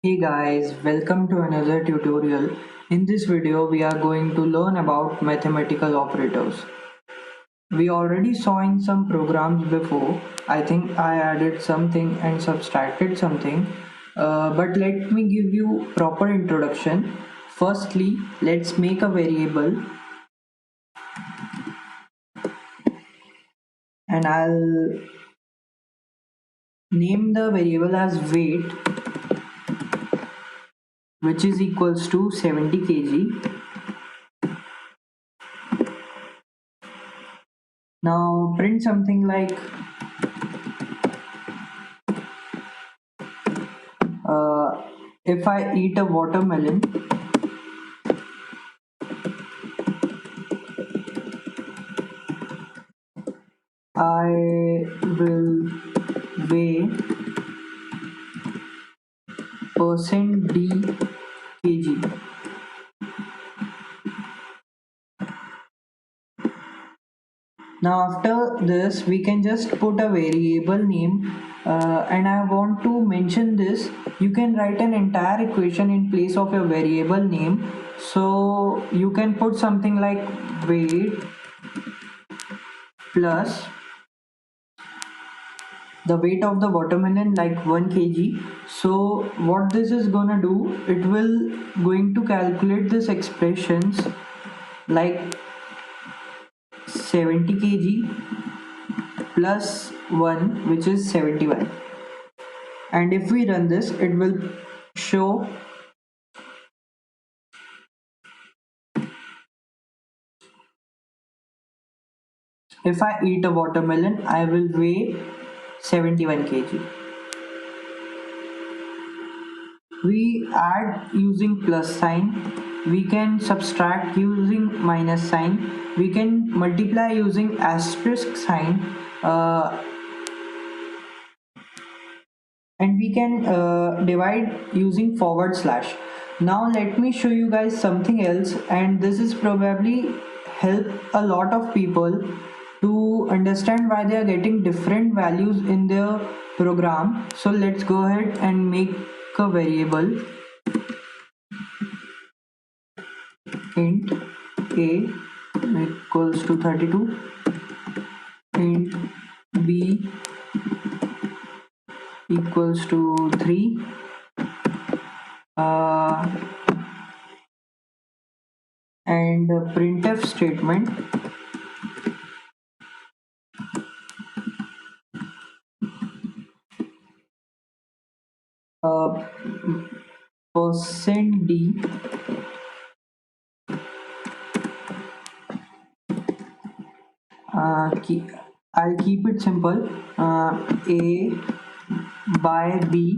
Hey guys, welcome to another tutorial. In this video, we are going to learn about mathematical operators. We already saw in some programs before. I think I added something and subtracted something. But let me give you proper introduction. Firstly, let's make a variable and I'll name the variable as weight, which is equals to 70 kg. Now print something like if I eat a watermelon, I will weigh percent d kg. Now after this we can just put a variable name and I want to mention this. You can write an entire equation in place of your variable name. So you can put something like weight plus the weight of the watermelon, like 1 kg. So what this is gonna do, it will going to calculate this expressions like 70 kg plus 1, which is 71, and if we run this it will show if I eat a watermelon I will weigh 71 kg. We add using plus sign, we can subtract using minus sign, we can multiply using asterisk sign, and we can divide using forward slash. Now let me show you guys something else, and this is probably help a lot of people to understand why they are getting different values in their program. So let's go ahead and make a variable int a equals to 32, int b equals to 3, and a printf statement percent d I'll keep it simple, a by b,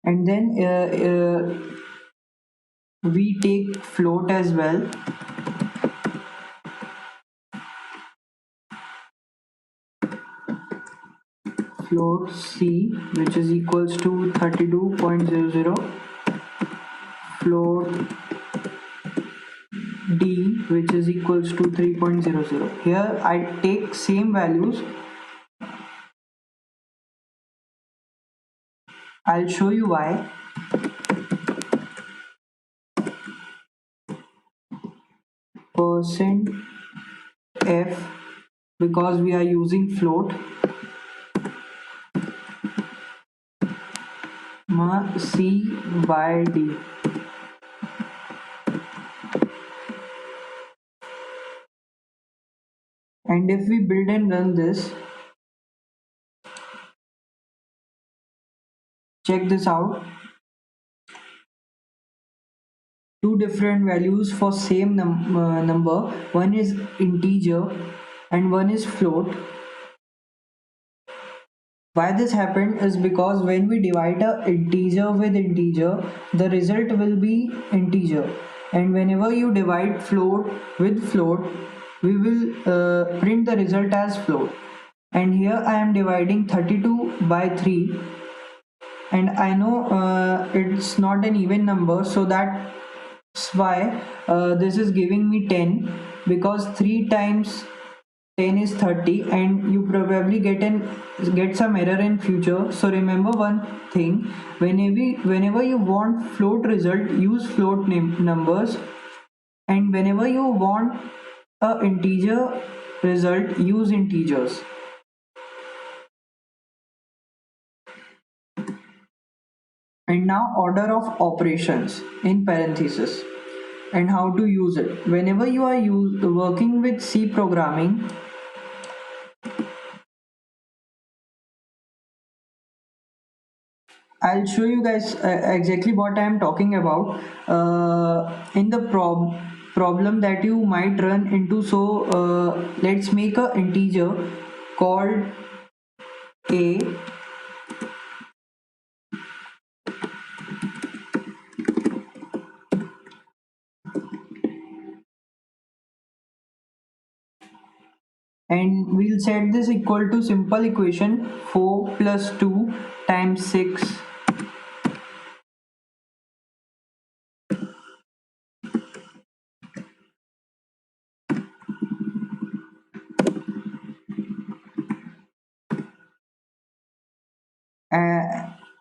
and then we take float as well. Float c, which is equals to 32.00, float d, which is equals to 3.00. Here I take same values. I'll show you why. Percent f, because we are using float, c by d. And if we build and run this, check this out. Two different values for same number. One is integer and one is float. Why this happened is because when we divide a integer with integer, the result will be integer, and whenever you divide float with float, we will print the result as float. And here I am dividing 32 by 3, and I know it's not an even number, so that's why this is giving me 10, because 3 times 10 is 30, and you probably get some error in future. So remember one thing: whenever you want float result, use float numbers, and whenever you want a integer result, use integers. And now order of operations in parenthesis and how to use it. Whenever you are working with C programming, I'll show you guys exactly what I am talking about in the problem that you might run into. So let's make an integer called a, and we'll set this equal to simple equation 4 plus 2 times 6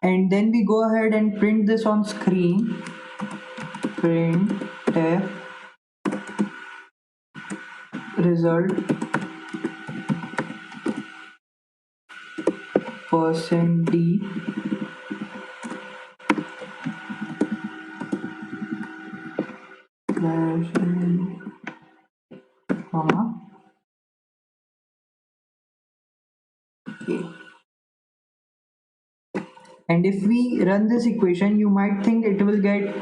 and then we go ahead and print this on screen. Print result %d comma a. And if we run this equation, you might think it will get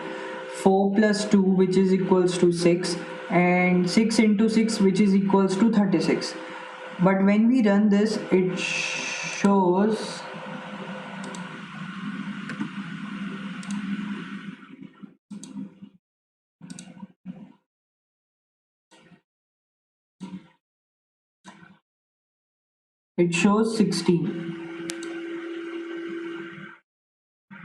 4 plus 2, which is equals to 6, and 6 into 6, which is equals to 36. But when we run this, it shows it shows 16.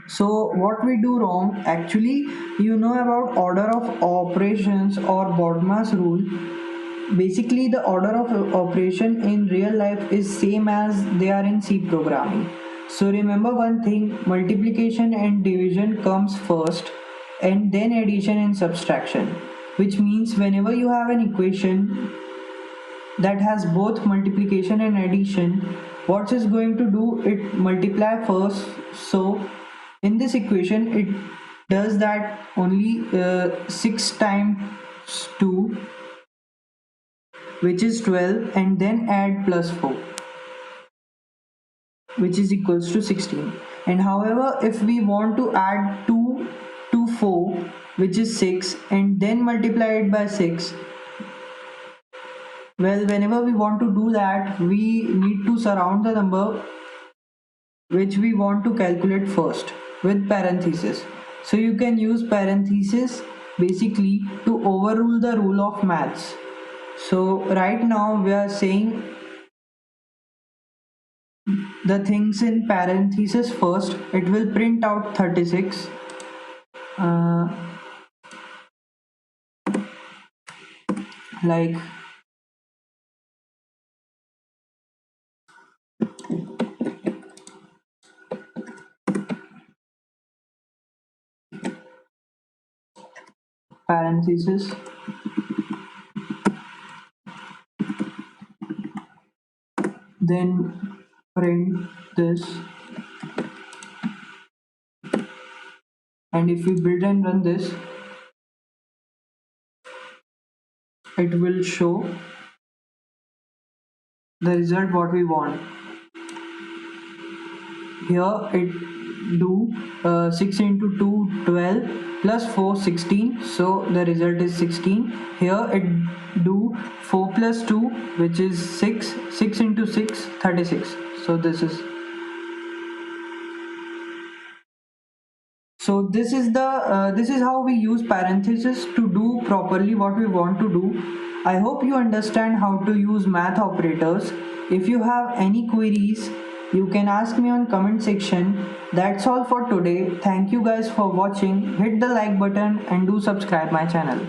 So what we do wrong, actually, you know about order of operations or BODMAS rule. Basically, the order of operation in real life is same as they are in C programming. So remember one thing: multiplication and division comes first, and then addition and subtraction. Which means whenever you have an equation that has both multiplication and addition, what is going to do, it multiply first. So in this equation it does that only 6 times 2, which is 12, and then add plus 4, which is equals to 16. And however, if we want to add 2 to 4, which is 6, and then multiply it by 6, well, whenever we want to do that, we need to surround the number which we want to calculate first with parenthesis. So you can use parenthesis basically to overrule the rule of maths. So right now we are saying the things in parenthesis first. It will print out 36. Like parenthesis then print this, and if we build and run this, it will show the result what we want. Here it do 6 into 2 12 plus 4 16, so the result is 16. Here it do 4 plus 2, which is 6, 6 into 6 36. So this is this is how we use parenthesis to do properly what we want to do. I hope you understand how to use math operators. If you have any queries, you can ask me on comment section. That's all for today. Thank you guys for watching. Hit the like button and do subscribe my channel.